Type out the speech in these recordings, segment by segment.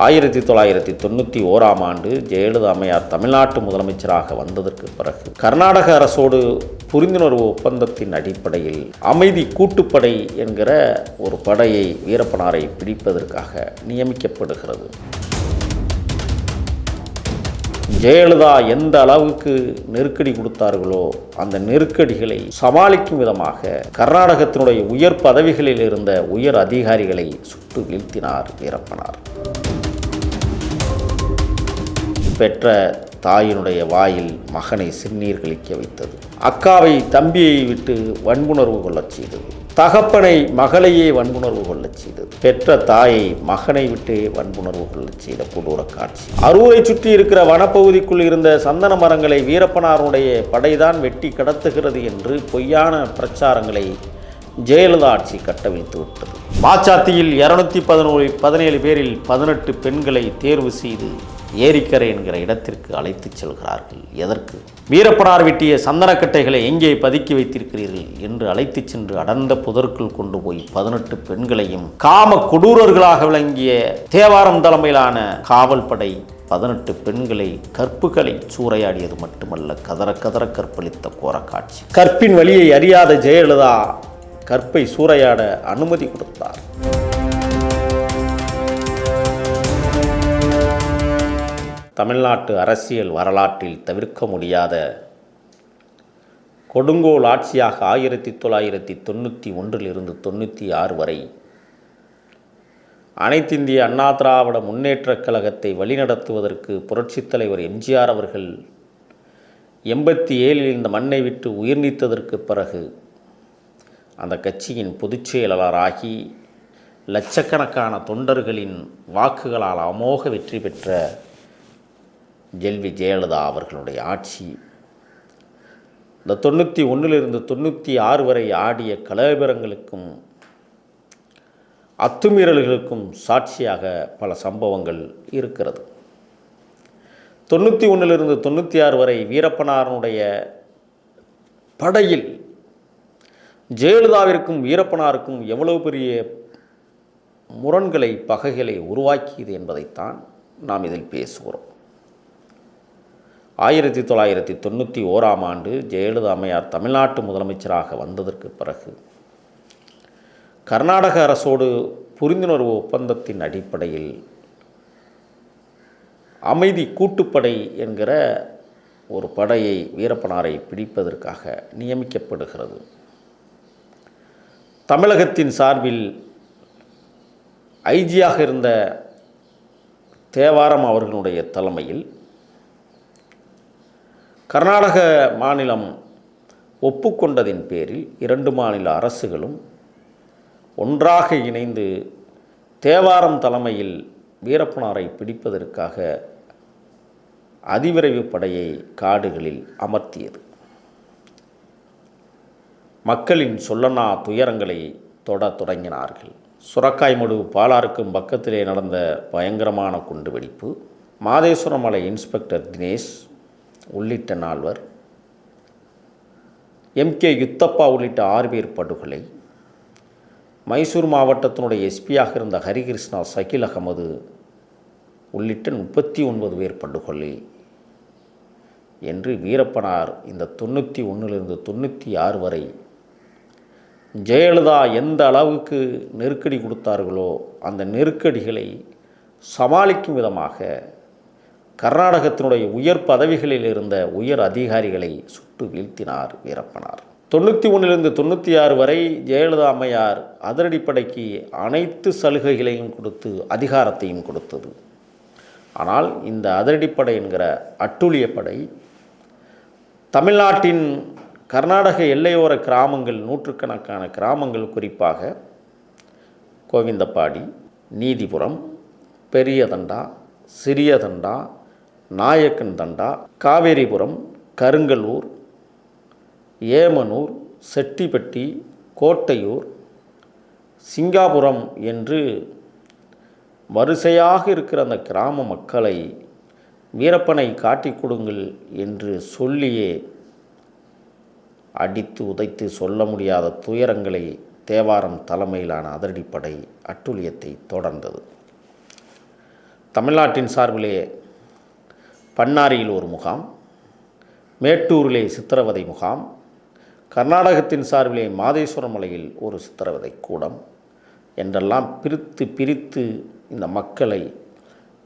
1991 ஜெயலலிதா அம்மையார் தமிழ்நாட்டு முதலமைச்சராக வந்ததற்கு பிறகு கர்நாடக அரசோடு புரிந்துணர்வு ஒப்பந்தத்தின் அடிப்படையில் அமைதி கூட்டுப்படை என்கிற ஒரு படையை வீரப்பனாரை பிடிப்பதற்காக நியமிக்கப்படுகிறது. ஜெயலலிதா எந்த அளவுக்கு நெருக்கடி கொடுத்தார்களோ அந்த நெருக்கடிகளை சமாளிக்கும் விதமாக கர்நாடகத்தினுடைய உயர் பதவிகளில் இருந்த உயர் அதிகாரிகளை சுட்டு வீழ்த்தினார் வீரப்பனார். பெற்ற தாயினுடைய வாயில் மகனை சிறுநீர் கழிக்க வைத்தது. அக்காவை தம்பியை விட்டு வன்புணர்வு கொள்ளச் செய்தது. தகப்பனை மகளையே வன்புணர்வு கொள்ளச் செய்தது. பெற்ற தாயை மகனை விட்டே வன்புணர்வு கொள்ளச் செய்த கொடூர காட்சி. அரூரை சுற்றி இருக்கிற வனப்பகுதிக்குள் இருந்த சந்தன மரங்களை வீரப்பனாருடைய படைதான் வெட்டி கடத்துகிறது என்று பொய்யான பிரச்சாரங்களை ஜெயலலிதா ஆட்சி கட்டவிழ்த்து விட்டது. மாச்சாத்தியில் 217 பேரில் 18 பெண்களை தேர்வு செய்து ஏரிக்கரை என்கிற இடத்திற்கு அழைத்துச் செல்கிறார்கள். எதற்கு? வீரப்பனார் வெட்டிய சந்தனக்கட்டைகளை எங்கே பதுக்கி வைத்திருக்கிறீர்கள் என்று அழைத்துச் சென்று அடர்ந்த புதற்குள் கொண்டு போய் 18 பெண்களையும் காம கொடூரர்களாக விளங்கிய தேவாரம் தலைமையிலான காவல் படை 18 பெண்களை கற்புகளை சூறையாடியது மட்டுமல்ல, கதற கதற கற்பழித்த கோர காட்சி. கற்பின் வழியை அறியாத ஜெயலலிதா கற்பை சூறையாட அனுமதி கொடுத்தார். தமிழ்நாட்டு அரசியல் வரலாற்றில் தவிர்க்க முடியாத கொடுங்கோல் ஆட்சியாக 1991 96 வரை அனைத்திந்திய அண்ணா திராவிட முன்னேற்றக் கழகத்தை வழிநடத்துவதற்கு புரட்சித் தலைவர் எம்ஜிஆர் அவர்கள் 87 இந்த மண்ணை விட்டு உயிர் நீத்ததற்கு பிறகு அந்த கட்சியின் பொதுச் செயலாளராகி லட்சக்கணக்கான தொண்டர்களின் வாக்குகளால் அமோக வெற்றி பெற்ற ஜெயலலிதா அவர்களுடைய ஆட்சி இந்த 91 96 வரை ஆடிய கலவரங்களுக்கும் அத்துமீறல்களுக்கும் சாட்சியாக பல சம்பவங்கள் இருக்கிறது. 91 96 வரை வீரப்பனாருடைய படையில் ஜெயலலிதாவிற்கும் வீரப்பனாருக்கும் எவ்வளவு பெரிய முரண்களை பகைகளை உருவாக்கியது என்பதைத்தான் நாம் இதில் பேசுகிறோம். 1991 ஜெயலலிதா அம்மையார் தமிழ்நாட்டு முதலமைச்சராக வந்ததற்கு பிறகு கர்நாடக அரசோடு புரிந்துணர்வு ஒப்பந்தத்தின் அடிப்படையில் அமைதி கூட்டுப்படை என்கிற ஒரு படையை வீரப்பனாரை பிடிப்பதற்காக நியமிக்கப்படுகிறது. தமிழகத்தின் சார்பில் ஐஜியாக இருந்த தேவாரம் அவர்களுடைய தலைமையில் கர்நாடக மாநிலம் ஒப்புக்கொண்டதின் பேரில் 2 மாநில அரசுகளும் ஒன்றாக இணைந்து தேவாரம் தலைமையில் வீரப்பனாரை பிடிப்பதற்காக அதிவிரைவு படையை காடுகளில் அமர்த்தியது. மக்களின் சொல்லனா துயரங்களை தொடங்கினார்கள். சுரக்காய்மடு பாலாறுக்கும் பக்கத்திலே நடந்த பயங்கரமான குண்டுவெடிப்பு, மாதேஸ்வரம் மலை இன்ஸ்பெக்டர் தினேஷ் உள்ளிட்ட 4 MK யுத்தப்பா உள்ளிட்ட 6 பேர் படுகொலை, மைசூர் மாவட்டத்தினுடைய எஸ்பியாக இருந்த ஹரிகிருஷ்ணா சகில் அகமது உள்ளிட்ட 39 பேர் படுகொலை என்று வீரப்பனார் இந்த 91 96 வரை ஜெயலலிதா எந்த அளவுக்கு நெருக்கடி கொடுத்தார்களோ அந்த நெருக்கடிகளை சமாளிக்கும் விதமாக கர்நாடகத்தினுடைய உயர் பதவிகளில் இருந்த உயர் அதிகாரிகளை சுட்டு வீழ்த்தினார் வீரப்பனார். 91 96 வரை ஜெயலலிதா அம்மையார் அதிரடிப்படைக்கு அனைத்து சலுகைகளையும் கொடுத்து அதிகாரத்தையும் கொடுத்தது. ஆனால் இந்த அதிரடிப்படை என்கிற அட்டூழிய படை தமிழ்நாட்டின் கர்நாடக எல்லையோர கிராமங்கள், நூற்றுக்கணக்கான கிராமங்கள், குறிப்பாக கோவிந்தப்பாடி, நீதிபுரம், பெரியதண்டா, சிறியதண்டா, நாயக்கன் தண்டா, காவேரிபுரம், கருங்கல்லூர், ஏமனூர், செட்டிப்பட்டி, கோட்டையூர், சிங்காபுரம் என்று வரிசையாக இருக்கிற அந்த கிராம மக்களை வீரப்பனை காட்டிக் கொடுங்கள் என்று சொல்லியே அடித்து உதைத்து சொல்ல முடியாத துயரங்களை தேவாரம் தலைமையிலான அதிரடிப்படை அட்டூழியத்தை தொடர்ந்தது. தமிழ்நாட்டின் சார்பிலே பண்ணாரியில் ஒரு முகாம், மேட்டூரிலே சித்திரவதை முகாம், கர்நாடகத்தின் சார்பிலே மாதேஸ்வரம் மலையில் ஒரு சித்திரவதை கூடம் என்றெல்லாம் பிரித்து இந்த மக்களை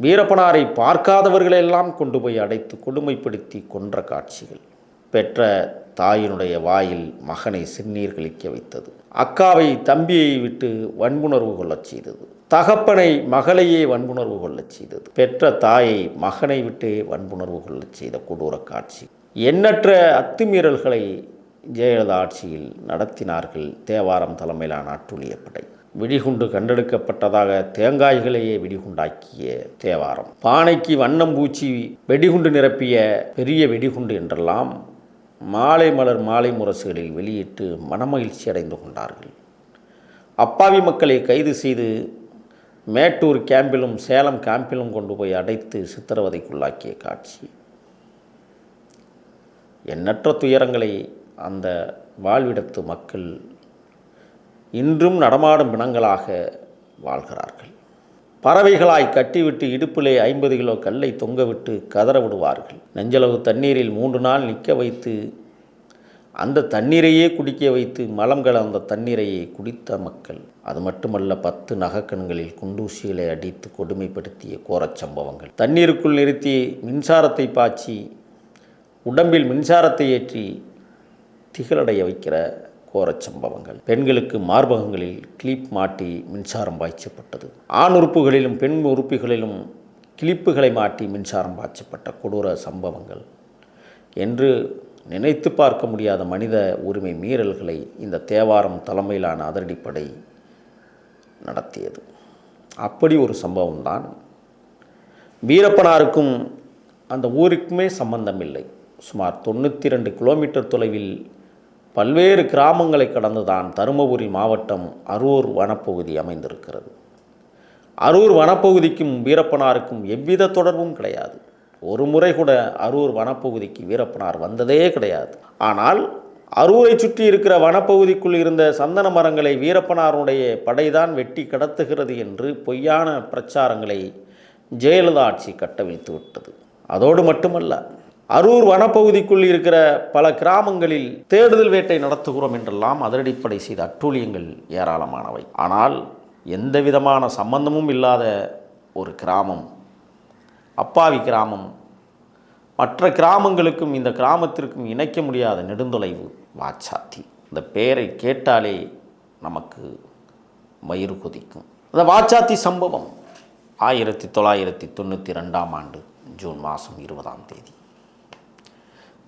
வீரப்பனாரை பார்க்காதவர்களெல்லாம் கொண்டு போய் அடைத்து கொடுமைப்படுத்தி கொன்ற காட்சிகள். பெற்ற தாயினுடைய வாயில் மகனை சிறுநீர் கழிக்க வைத்தது. அக்காவை தம்பியை விட்டு வன்புணர்வு கொள்ளச் செய்தது. தகப்பனை மகளையே வன்புணர்வு கொள்ளச் செய்தது. பெற்ற தாயை மகனை விட்டே வன்புணர்வு கொள்ளச் செய்த கொடூர காட்சி. எண்ணற்ற அத்துமீறல்களை ஜெயலலிதா ஆட்சியில் நடத்தினார்கள் தேவாரம் தலைமையிலான அட்டூழியப்படை. வெடிகுண்டு கண்டெடுக்கப்பட்டதாக தேங்காய்களையே வெடிகுண்டாக்கிய தேவாரம், பானைக்கு வண்ணம் பூச்சி வெடிகுண்டு நிரப்பிய பெரிய வெடிகுண்டு என்றெல்லாம் மாலை மலர் மாலை முரசுகளில் வெளியிட்டு மனமகிழ்ச்சி அடைந்து கொண்டார்கள். அப்பாவி மக்களை கைது செய்து மேட்டூர் கேம்பிலும் சேலம் கேம்பிலும் கொண்டு போய் அடைத்து சித்திரவதைக்குள்ளாக்கிய காட்சி. எண்ணற்ற துயரங்களை அந்த வாழ்விடத்து மக்கள் இன்றும் நடமாடும் பிணங்களாக வாழ்கிறார்கள். பறவைகளாய் கட்டிவிட்டு இடுப்பிலே 50 கிலோ கல்லை தொங்கவிட்டு கதற விடுவார்கள். நெஞ்சளவு தண்ணீரில் 3 நாள் நிற்க வைத்து அந்த தண்ணீரையே குடிக்க வைத்து மலம் கலந்த தண்ணீரையே குடித்த மக்கள். அது மட்டுமல்ல, 10 நகக்கண்களில் குண்டூசிகளை அடித்து கொடுமைப்படுத்திய கோரச் சம்பவங்கள். தண்ணீருக்குள் நிறுத்தி மின்சாரத்தை பாய்ச்சி உடம்பில் மின்சாரத்தை ஏற்றி திகழடைய வைக்கிற கோரச் சம்பவங்கள். பெண்களுக்கு மார்பகங்களில் கிளிப் மாட்டி மின்சாரம் பாய்ச்சப்பட்டது. ஆண் உறுப்புகளிலும் பெண் உறுப்புகளிலும் கிளிப்புகளை மாட்டி மின்சாரம் பாய்ச்சப்பட்ட கொடூர சம்பவங்கள் என்று நினைத்து பார்க்க முடியாத மனித உரிமை மீறல்களை இந்த தேவாரம் தலைமையிலான அதிரடிப்படை நடத்தியது. அப்படி ஒரு சம்பவம்தான். வீரப்பனாருக்கும் அந்த ஊருக்குமே சம்பந்தமில்லை. சுமார் 92 கிலோமீட்டர் தொலைவில் பல்வேறு கிராமங்களை கடந்துதான் தருமபுரி மாவட்டம் அரூர் வனப்பகுதி அமைந்திருக்கிறது. அரூர் வனப்பகுதிக்கும் வீரப்பனாருக்கும் எவ்வித தொடர்பும் கிடையாது. ஒரு முறை கூட அரூர் வனப்பகுதிக்கு வீரப்பனார் வந்ததே கிடையாது. ஆனால் அரூரை சுற்றி இருக்கிற வனப்பகுதிக்குள் இருந்த சந்தன மரங்களை வீரப்பனாருடைய படைதான் வெட்டி கடத்துகிறது என்று பொய்யான பிரச்சாரங்களை ஜெயலலிதா ஆட்சி கட்டவிழ்த்து விட்டது. அதோடு மட்டுமல்ல, அரூர் வனப்பகுதிக்குள் இருக்கிற பல கிராமங்களில் தேடுதல் வேட்டை நடத்துகிறோம் என்றெல்லாம் அதிரடிப்படை செய்த அட்டூழியங்கள் ஏராளமானவை. ஆனால் எந்த விதமான சம்பந்தமும் இல்லாத ஒரு கிராமம், அப்பாவி கிராமம், மற்ற கிராமங்களுக்கும் இந்த கிராமத்திற்கும் இணைக்க முடியாத நெடுந்தொலைவு வாச்சாத்தி. இந்த பெயரை கேட்டாலே நமக்கு வயிறு கொதிக்கும். அந்த வாச்சாத்தி சம்பவம் 1992ஆம் ஆண்டு ஜூன் மாதம் 20ஆம் தேதி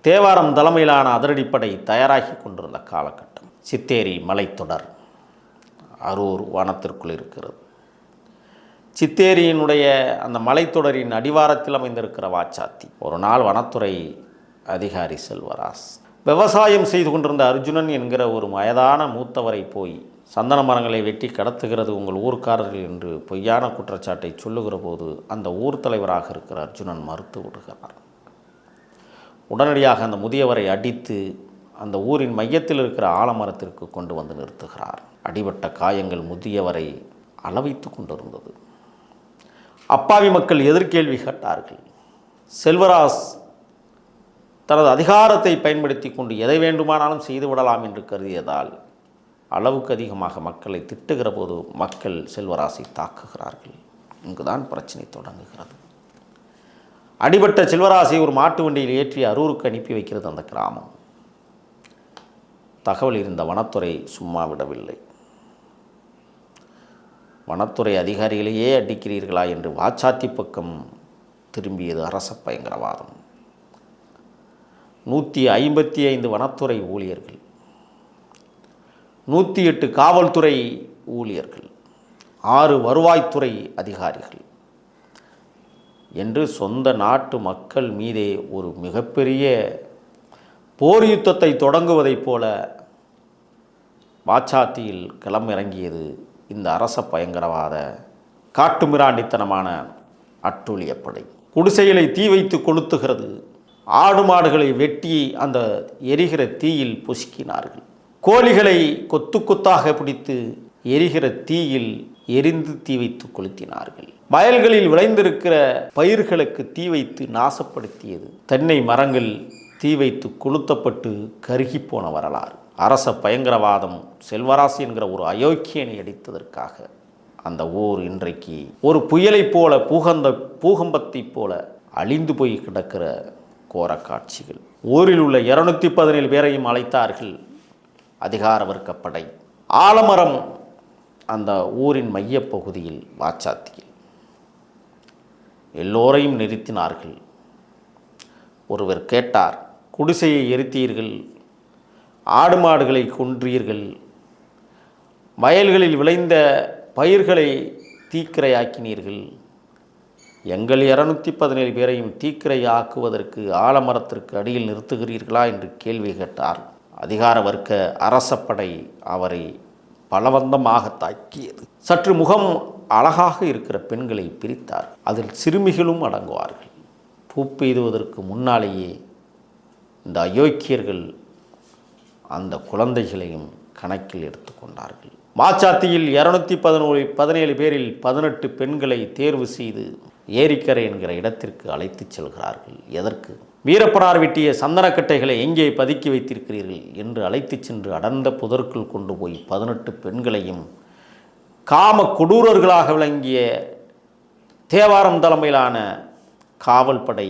தேவாரம் தலைமையிலான அதிரடிப்படை தயாராகி கொண்டிருந்த காலகட்டம். சித்தேரி மலைத்தொடர் அரூர் வனத்திற்குள் இருக்கிறது. சித்தேரியினுடைய அந்த மலைத்தொடரின் அடிவாரத்தில் அமைந்திருக்கிற வாச்சாத்தி. ஒரு நாள் வனத்துறை அதிகாரி செல்வராஜ் விவசாயம் செய்து கொண்டிருந்த அர்ஜுனன் என்கிற ஒரு வயதான மூத்தவரை போய் சந்தன மரங்களை வெட்டி கடத்துகிறது உங்கள் ஊர்க்காரர்கள் என்று பொய்யான குற்றச்சாட்டை சொல்லுகிற போது அந்த ஊர் தலைவராக இருக்கிற அர்ஜுனன் மறுத்து விடுகிறார். உடனடியாக அந்த முதியவரை அடித்து அந்த ஊரின் மையத்தில் இருக்கிற ஆலமரத்திற்கு கொண்டு வந்து நிறுத்துகிறார். அடிபட்ட காயங்கள் முதியவரை அளவைத்து கொண்டிருந்தது. அப்பாவி மக்கள் எதிர்கேள்வி கேட்டார்கள். செல்வராஜ் தனது அதிகாரத்தை பயன்படுத்தி கொண்டு எதை வேண்டுமானாலும் செய்துவிடலாம் என்று கருதியதால் அளவுக்கு அதிகமாக மக்களை திட்டுகிற போது மக்கள் செல்வராஜை தாக்குகிறார்கள். இங்குதான் பிரச்சனை தொடங்குகிறது. அடிபட்ட செல்வராஜை ஒரு மாட்டு வண்டியில் ஏற்றி அரூருக்கு அனுப்பி வைக்கிறது அந்த கிராமம். தகவல் இருந்த வனத்துறை சும்மா விடவில்லை. வனத்துறை அதிகாரிகளையே அடிக்கிறீர்களா என்று வாச்சாத்தி பக்கம் திரும்பியது அரச பயங்கரவாதம். 155 வனத்துறை ஊழியர்கள், 108 காவல்துறை ஊழியர்கள், 6 வருவாய்த்துறை அதிகாரிகள் என்று சொந்த நாட்டு மக்கள் மீதே ஒரு மிகப்பெரிய போர் யுத்தத்தை தொடங்குவதைப் போல வாச்சாத்தியில் களமிறங்கியது இந்த அரச பயங்கரவாத காட்டுமிராண்டித்தனமான அட்டூழியப்படை. குடிசைகளை தீ வைத்து கொளுத்துகிறது. ஆடு மாடுகளை வெட்டி அந்த எரிகிற தீயில் பொசுக்கினார்கள். கோழிகளை கொத்து கொத்தாக பிடித்து எரிகிற தீயில் எரிந்து தீ வைத்து கொளுத்தினார்கள். வயல்களில் விளைந்திருக்கிற பயிர்களுக்கு தீ வைத்து நாசப்படுத்தியது. தென்னை மரங்கள் தீ வைத்து கொளுத்தப்பட்டு கருகி போன வரலாறு. அரச பயங்கரவாதம் செல்வராசி என்கிற ஒரு அயோக்கியனை அடித்ததற்காக அந்த ஊர் இன்றைக்கு ஒரு புயலைப் போல பூகம்பத்தைப் போல அழிந்து போய் கிடக்கிற கோர காட்சிகள். ஊரில் உள்ள 217 பேரையும் அழைத்தார்கள் அதிகார வர்க்கப்படை. ஆலமரம் அந்த ஊரின் மையப்பகுதியில் வாச்சாத்தியில் எல்லோரையும் நிறுத்தினார்கள். ஒருவர் கேட்டார், குடிசையை எரித்தீர்கள், ஆடு மாடுகளை கொன்றீர்கள், வயல்களில் விளைந்த பயிர்களை தீக்கிரையாக்கினீர்கள், எங்கள் 217 பேரையும் தீக்கிரையாக்குவதற்கு ஆலமரத்திற்கு அடியில் நிறுத்துகிறீர்களா என்று கேள்வி கேட்டார். அதிகார வர்க்க அரசப்படை அவரை பலவந்தமாக தாக்கியது. சற்று முகம் அழகாக இருக்கிற பெண்களை பிரித்தார். அதில் சிறுமிகளும் அடங்குவார்கள். பூ பெய்துவதற்கு முன்னாலேயே இந்த அயோக்கியர்கள் அந்த குழந்தைகளையும் கணக்கில் எடுத்துக்கொண்டார்கள். வாச்சாத்தியில் 217 பேரில் 18 பெண்களை தேர்வு செய்து ஏரிக்கரை என்கிற இடத்திற்கு அழைத்து செல்கிறார்கள். எதற்கு? வீரப்பனார் வெட்டிய சந்தனக்கட்டைகளை எங்கே பதுக்கி வைத்திருக்கிறீர்கள் என்று அழைத்து சென்று அடர்ந்த புதற்குள் கொண்டு போய் 18 பெண்களையும் காம கொடூரர்களாக விளங்கிய தேவாரம் தலைமையிலான காவல் படை,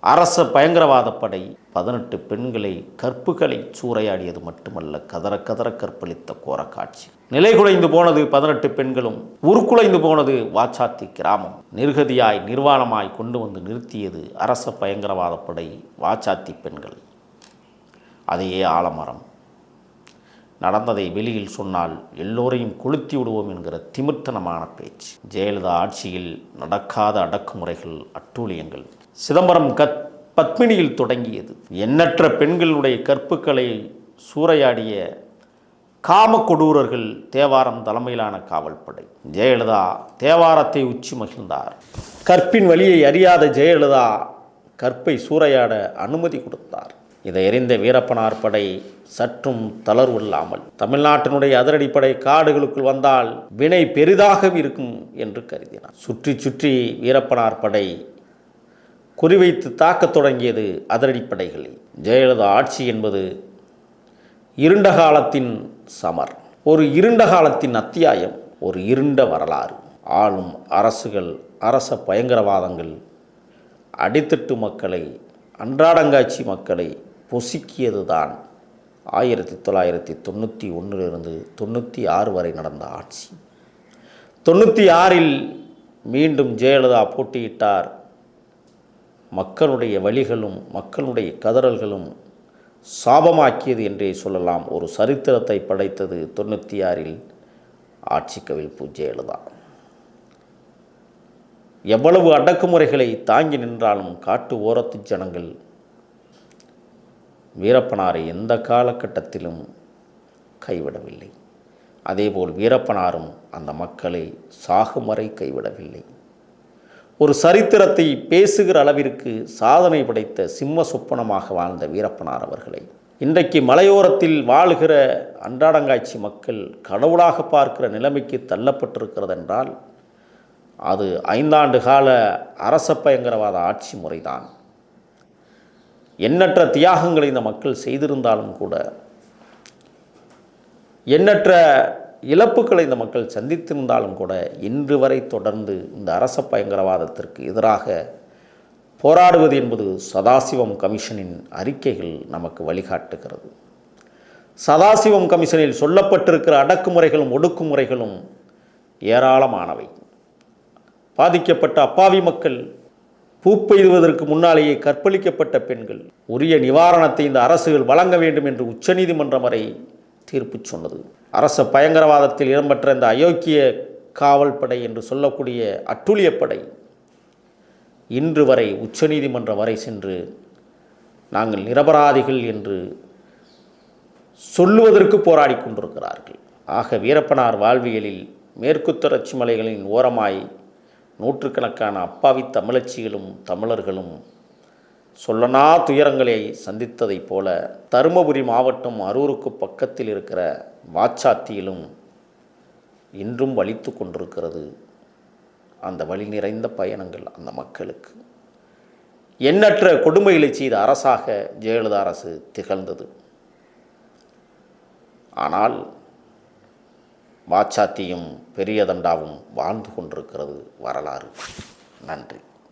அரச பயங்கரவாத படை 18 பெண்களை கற்புகளை சூறையாடியது மட்டுமல்ல, கதற கதற கற்பழித்த கோர காட்சி. நிலைகுலைந்து போனது 18 பெண்களும், உருக்குலைந்து போனது வாச்சாத்தி கிராமம். நிர்கதியாய் நிர்வாணமாய் கொண்டு வந்து நிறுத்தியது அரச பயங்கரவாத படை வாச்சாத்தி பெண்களை. அதையே ஆலமரம். நடந்ததை வெளியில் சொன்னால் எல்லோரையும் கொளுத்தி விடுவோம் என்கிற திமிர்த்தனமான பேச்சு. ஜெயலலிதா ஆட்சியில் நடக்காத அடக்குமுறைகள், அட்டூழியங்கள் சிதம்பரம் பத்மினியில் தொடங்கியது. எண்ணற்ற பெண்களுடைய கற்புக்களை சூறையாடிய காம கொடூரர்கள் தேவாரம் தலைமையிலான காவல்படை. ஜெயலலிதா தேவாரத்தை உச்சி மகிழ்ந்தார். கற்பின் வழியை அறியாத ஜெயலலிதா கற்பை சூறையாட அனுமதி கொடுத்தார். இதை அறிந்த வீரப்பனார் படை சற்றும் தளர்வில்லாமல் தமிழ்நாட்டினுடைய அதிரடிப்படை காடுகளுக்குள் வந்தால் வினை பெரிதாக இருக்கும் என்று கருதினார். சுற்றி சுற்றி வீரப்பனார் படை குறிவைத்து தாக்கத் தொடங்கியது அதிரடிப்படைகளை. ஜெயலலிதா ஆட்சி என்பது இருண்ட காலத்தின் சமர், ஒரு இருண்ட காலத்தின் அத்தியாயம், ஒரு இருண்ட வரலாறு. ஆளும் அரசுகள், அரச பயங்கரவாதங்கள் அடித்தட்டு மக்களை, அன்றாடங்காட்சி மக்களை பொசுக்கியதுதான் 1991 96 வரை நடந்த ஆட்சி. 96 மீண்டும் ஜெயலலிதா போட்டியிட்டார். மக்களுடைய வழிகளும் மக்களுடைய கதறல்களும் சாபமாக்கியது என்றே சொல்லலாம். ஒரு சரித்திரத்தை படைத்தது 96 ஆட்சி கவிழ்ப்பு ஜெயலலிதா. எவ்வளவு அடக்குமுறைகளை தாங்கி நின்றாலும் காட்டு ஓரத்து ஜனங்கள் வீரப்பனாரை எந்த காலகட்டத்திலும் கைவிடவில்லை. அதேபோல் வீரப்பனாரும் அந்த மக்களை சாகும் வரை கைவிடவில்லை. ஒரு சரித்திரத்தை பேசுகிற அளவிற்கு சாதனை படைத்த சிம்ம சொப்பனமாக வாழ்ந்த வீரப்பனார் அவர்களை இன்றைக்கு மலையோரத்தில் வாழுகிற அன்றாடங்காட்சி மக்கள் கடவுளாக பார்க்கிற நிலைமைக்கு தள்ளப்பட்டிருக்கிறது என்றால் அது 5 ஆண்டு கால அரச பயங்கரவாத ஆட்சி முறைதான். எண்ணற்ற தியாகங்களை இந்த மக்கள் செய்திருந்தாலும் கூட, எண்ணற்ற இழப்புகளை இந்த மக்கள் சந்தித்திருந்தாலும் கூட, இன்று வரை தொடர்ந்து இந்த அரச பயங்கரவாதத்திற்கு எதிராக போராடுவது என்பது சதாசிவம் கமிஷனின் அறிக்கைகள் நமக்கு வழிகாட்டுகிறது. சதாசிவம் கமிஷனில் சொல்லப்பட்டிருக்கிற அடக்குமுறைகளும் ஒடுக்குமுறைகளும் ஏராளமானவை. பாதிக்கப்பட்ட அப்பாவி மக்கள், பூ பெய்துவதற்கு முன்னாலேயே கற்பழிக்கப்பட்ட பெண்கள், உரிய நிவாரணத்தை இந்த அரசுகள் வழங்க வேண்டும் என்று உச்சநீதிமன்றம் வரை தீர்ப்பு சொன்னது. அரச பயங்கரவாதத்தில் இடம்பெற்ற இந்த அயோக்கிய காவல்படை என்று சொல்லக்கூடிய அட்டூழியப்படை இன்று வரை உச்சநீதிமன்றம் வரை சென்று நாங்கள் நிரபராதிகள் என்று சொல்லுவதற்கு போராடி கொண்டிருக்கிறார்கள். ஆக வீரப்பனார் வாழ்வியலில் மேற்கு தொடர்ச்சி மலைகளின் ஓரமாய் நூற்றுக்கணக்கான அப்பாவி தமிழச்சிகளும் தமிழர்களும் சொல்லனா துயரங்களை சந்தித்ததைப் போல தருமபுரி மாவட்டம் அரூருக்கு பக்கத்தில் இருக்கிற வாச்சாத்தியிலும் இன்றும் வலித்து கொண்டிருக்கிறது அந்த வழி நிறைந்த பயணங்கள் அந்த மக்களுக்கு. எண்ணற்ற கொடுமைகளை செய்த அரசாக ஜெயலலிதா அரசு திகழ்ந்தது. ஆனால் வாச்சாத்தியும் பெரிய தண்டாவும் வாழ்ந்து கொண்டிருக்கிறது வரலாறு. நன்றி.